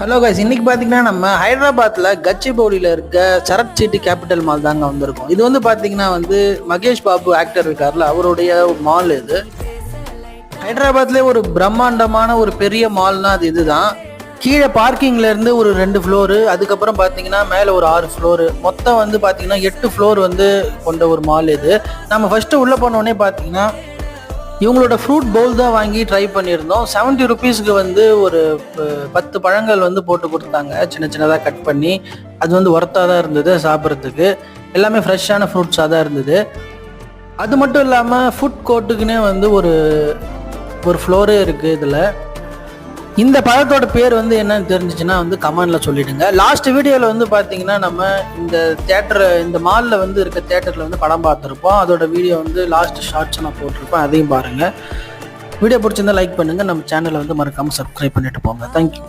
Hello guys, இன்னைக்கு பார்த்தீங்கன்னா நம்ம ஹைதராபாத்தில் கச்சிபவுலியில் இருக்க சரத் சிட்டி கேபிட்டல் மால் தாங்க வந்திருக்கோம். இது வந்து பார்த்தீங்கன்னா மகேஷ் பாபு ஆக்டர் இருக்கார்ல, அவருடைய மால் இது. ஹைதராபாத்லேயே ஒரு பிரம்மாண்டமான ஒரு பெரிய மால்னா அது இதுதான். கீழே பார்க்கிங்லேருந்து ஒரு 2 ஃப்ளோரு, அதுக்கப்புறம் பார்த்தீங்கன்னா மேலே ஒரு 6 ஃப்ளோரு, மொத்தம் வந்து பார்த்தீங்கன்னா 8 ஃப்ளோர் வந்து கொண்ட ஒரு மால் இது. நம்ம ஃபஸ்ட்டு உள்ளே போனோடனே பார்த்தீங்கன்னா இவங்களோட ஃப்ரூட் பவுல் தான் வாங்கி ட்ரை பண்ணியிருந்தோம். 70 ருபீஸ்க்கு வந்து ஒரு 10 பழங்கள் வந்து போட்டு கொடுத்தாங்க, சின்ன சின்னதாக கட் பண்ணி. அது வந்து ஒர்த்தாக தான் இருந்தது சாப்பிட்றதுக்கு. எல்லாமே ஃப்ரெஷ்ஷான ஃப்ரூட்ஸாக தான் இருந்தது. அது மட்டும் இல்லாமல் ஃபுட் கோர்ட்டுக்குன்னே வந்து ஒரு ஃப்ளோரே இருக்குது இதில். இந்த பழத்தோட பேர் வந்து என்னன்னு தெரிஞ்சிச்சுன்னா வந்து கமெண்டில் சொல்லிவிடுங்க. லாஸ்ட் வீடியோவில் வந்து பார்த்தீங்கன்னா நம்ம இந்த மாலில் வந்து இருக்க தேட்டரில் வந்து படம் பார்த்துருப்போம். அதோட வீடியோ வந்து லாஸ்ட் ஷார்ட்ஸ் நான் போட்டிருப்பேன், அதையும் பாருங்கள். வீடியோ பிடிச்சிருந்தா லைக் பண்ணுங்கள். நம்ம சேனலை வந்து மறக்காமல் சப்ஸ்கிரைப் பண்ணிட்டு போங்க. தேங்க்யூ.